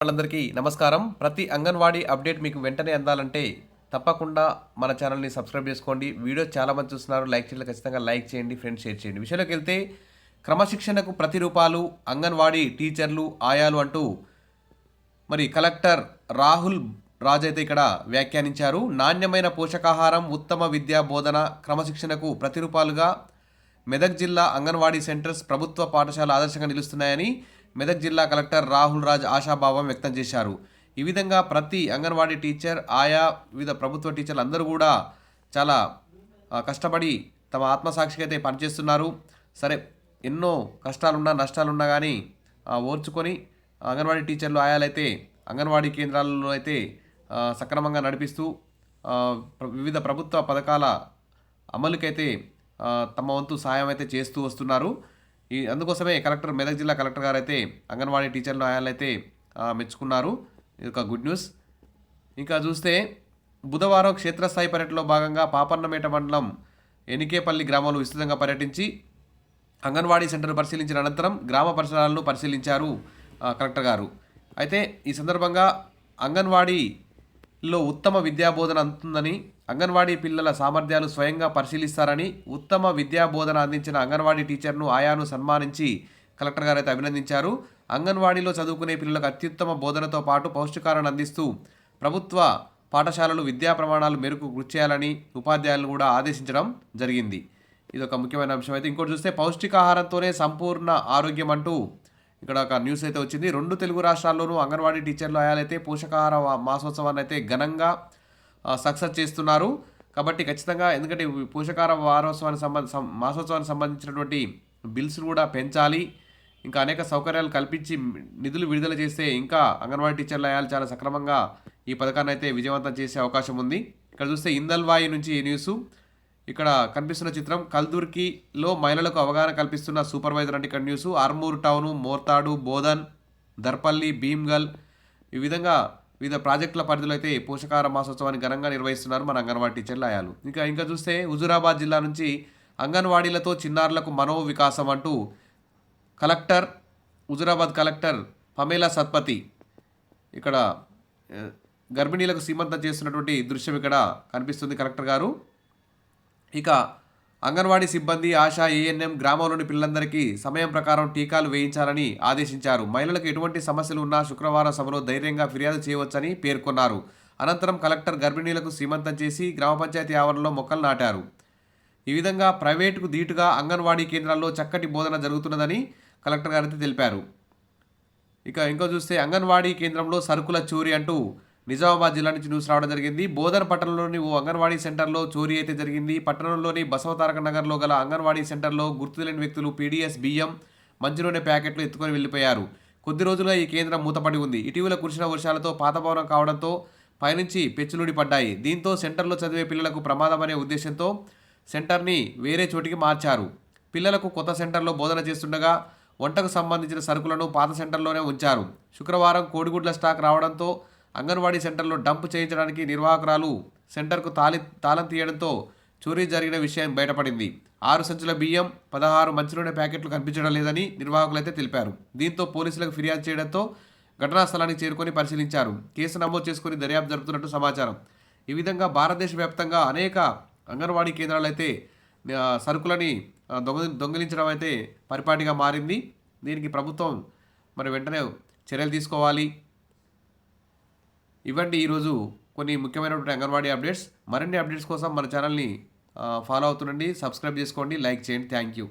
వాళ్ళందరికీ నమస్కారం. ప్రతి అంగన్వాడీ అప్డేట్ మీకు వెంటనే అందాలంటే తప్పకుండా మన ఛానల్ని సబ్స్క్రైబ్ చేసుకోండి. వీడియో చాలామంది చూస్తున్నారు, లైక్ చేయాలి, ఖచ్చితంగా లైక్ చేయండి, ఫ్రెండ్స్ షేర్ చేయండి. విషయంలోకి వెళ్తే క్రమశిక్షణకు ప్రతిరూపాలు అంగన్వాడీ టీచర్లు ఆయాలు అంటూ మరి కలెక్టర్ రాహుల్ రాజ్ అయితే ఇక్కడ వ్యాఖ్యానించారు. నాణ్యమైన పోషకాహారం, ఉత్తమ విద్యా బోధన, క్రమశిక్షణకు ప్రతిరూపాలుగా మెదక్ జిల్లా అంగన్వాడీ సెంటర్స్ ప్రభుత్వ పాఠశాల ఆదర్శంగా నిలుస్తున్నాయని మెదక్ జిల్లా కలెక్టర్ రాహుల్ రాజ్ ఆశాభావం వ్యక్తం చేశారు. ఈ విధంగా ప్రతి అంగన్వాడీ టీచర్, ఆయా వివిధ ప్రభుత్వ టీచర్లు అందరూ కూడా చాలా కష్టపడి తమ ఆత్మసాక్షికి అయితే పనిచేస్తున్నారు. సరే, ఎన్నో కష్టాలున్నా నష్టాలున్నా కానీ ఓర్చుకొని అంగన్వాడీ టీచర్లు ఆయాలైతే అంగన్వాడీ కేంద్రాలలో అయితే సక్రమంగా నడిపిస్తూ వివిధ ప్రభుత్వ పథకాల అమలుకైతే తమ వంతు సాయం అయితే చేస్తూ వస్తున్నారు. అందుకోసమే మెదక్ జిల్లా కలెక్టర్ గారు అయితే అంగన్వాడీ టీచర్లు ఆయాలైతే మెచ్చుకున్నారు. ఇది ఒక గుడ్ న్యూస్. ఇంకా చూస్తే బుధవారం క్షేత్రస్థాయి పర్యటనలో భాగంగా పాపన్నమేట మండలం ఎనికేపల్లి గ్రామంలో విస్తృతంగా పర్యటించి అంగన్వాడీ సెంటర్ పరిశీలించిన అనంతరం గ్రామ పరిసరాలను పరిశీలించారు కలెక్టర్ గారు. అయితే ఈ సందర్భంగా అంగన్వాడీలో ఉత్తమ విద్యాబోధన అందుతుందని, అంగన్వాడీ పిల్లల సామర్థ్యాలు స్వయంగా పరిశీలిస్తారని, ఉత్తమ విద్యాబోధన అందించిన అంగన్వాడీ టీచర్ను ఆయాను సన్మానించి కలెక్టర్ గారు అయితే అభినందించారు. అంగన్వాడీలో చదువుకునే పిల్లలకు అత్యుత్తమ బోధనతో పాటు పౌష్టికాలను అందిస్తూ ప్రభుత్వ పాఠశాలలు విద్యా ప్రమాణాలు మేరకు కృషి చేయాలని ఉపాధ్యాయులను కూడా ఆదేశించడం జరిగింది. ఇది ఒక ముఖ్యమైన అంశం. అయితే ఇంకోటి చూస్తే పౌష్టికాహారంతోనే సంపూర్ణ ఆరోగ్యం అంటూ ఇక్కడ ఒక న్యూస్ అయితే వచ్చింది. 2 తెలుగు రాష్ట్రాల్లోనూ అంగన్వాడీ టీచర్లు ఆయాలైతే పోషకాహార మాసోత్సవాన్ని అయితే ఘనంగా సక్సెస్ చేస్తున్నారు. కాబట్టి ఖచ్చితంగా, ఎందుకంటే పోషకాహార మాసోత్సవానికి సంబంధించినటువంటి బిల్స్ కూడా పెంచాలి, ఇంకా అనేక సౌకర్యాలు కల్పించి నిధులు విడుదల చేస్తే ఇంకా అంగన్వాడీ టీచర్లు అయ్యాలి చాలా సక్రమంగా ఈ పథకాన్ని అయితే విజయవంతం చేసే అవకాశం ఉంది. ఇక్కడ చూస్తే ఇందల్వాయి నుంచి ఈ న్యూస్. ఇక్కడ కనిపిస్తున్న చిత్రం కల్దుర్కిలో మహిళలకు అవగాహన కల్పిస్తున్న సూపర్వైజర్ అంటే ఇక్కడ న్యూస్. ఆర్మూర్ టౌను, మోర్తాడు, బోధన్, దర్పల్లి, భీమ్గల్ ఈ విధంగా వివిధ ప్రాజెక్టుల పరిధిలో అయితే పోషకాహార మాసోత్సవాన్ని ఘనంగా నిర్వహిస్తున్నారు మన అంగన్వాడీ టీచర్లు ఆయాలు. ఇంకా చూస్తే హుజూరాబాద్ జిల్లా నుంచి అంగన్వాడీలతో చిన్నారులకు మనో వికాసం అంటూ హుజూరాబాద్ కలెక్టర్ పమేలా సత్పతి ఇక్కడ గర్భిణీలకు సీమంతం చేస్తున్నటువంటి దృశ్యం ఇక్కడ కనిపిస్తుంది కలెక్టర్ గారు. ఇక అంగన్వాడీ సిబ్బంది, ఆశా, ఏఎన్ఎం గ్రామంలోని పిల్లలందరికీ సమయం ప్రకారం టీకాలు వేయించాలని ఆదేశించారు. మహిళలకు ఎటువంటి సమస్యలు ఉన్నా శుక్రవారం సభలో ధైర్యంగా ఫిర్యాదు చేయవచ్చని పేర్కొన్నారు. అనంతరం కలెక్టర్ గర్భిణీలకు సీమంతం చేసి గ్రామ పంచాయతీ ఆవరణలో మొక్కలు నాటారు. ఈ విధంగా ప్రైవేటుకు ధీటుగా అంగన్వాడీ కేంద్రాల్లో చక్కటి బోధన జరుగుతున్నదని కలెక్టర్ గారైతే తెలిపారు. ఇంకో చూస్తే అంగన్వాడీ కేంద్రంలో సరుకుల చోరీ అంటూ నిజామాబాద్ జిల్లా నుంచి న్యూస్ రావడం జరిగింది. బోధన పట్టణంలోని ఓ అంగన్వాడీ సెంటర్లో చోరీ అయితే జరిగింది. పట్టణంలోని బసవతారక నగర్లో గల అంగన్వాడీ సెంటర్లో గుర్తులేని వ్యక్తులు పీడీఎస్ బియ్యం, మంచినూనె ప్యాకెట్లు ఎత్తుకొని వెళ్లిపోయారు. కొద్ది రోజులుగా ఈ కేంద్రం మూతపడి ఉంది. ఇటీవల కురిసిన వర్షాలతో పాత భవనం కావడంతో పైనుంచి పెచ్చులుడి పడ్డాయి. దీంతో సెంటర్లో చదివే పిల్లలకు ప్రమాదమనే ఉద్దేశంతో సెంటర్ని వేరే చోటికి మార్చారు. పిల్లలకు కొత్త సెంటర్లో బోధన చేస్తుండగా వంటకు సంబంధించిన సరుకులను పాత సెంటర్లోనే ఉంచారు. శుక్రవారం కోడిగుడ్ల స్టాక్ రావడంతో అంగన్వాడీ సెంటర్లో డంప్ చేయించడానికి నిర్వాహకురాలు సెంటర్కు తాళం తీయడంతో చోరీ జరిగిన విషయం బయటపడింది. 6 సంచుల బియ్యం, 16 మంచినూనె ప్యాకెట్లు కనిపించడం లేదని నిర్వాహకులైతే తెలిపారు. దీంతో పోలీసులకు ఫిర్యాదు చేయడంతో ఘటనా స్థలానికి చేరుకొని పరిశీలించారు. కేసు నమోదు చేసుకుని దర్యాప్తు జరుపుతున్నట్టు సమాచారం. ఈ విధంగా భారతదేశ వ్యాప్తంగా అనేక అంగన్వాడీ కేంద్రాలు అయితే సరుకులని దొంగిలించడం అయితే పరిపాటిగా మారింది. దీనికి ప్రభుత్వం మరి వెంటనే చర్యలు తీసుకోవాలి. ఇవ్వండి ఈరోజు కొన్ని ముఖ్యమైనటువంటి అంగన్వాడీ అప్డేట్స్. మరిన్ని అప్డేట్స్ కోసం మన ఛానల్ని ఫాలో అవుతుండండి, సబ్స్క్రైబ్ చేసుకోండి, లైక్ చేయండి. Thank you.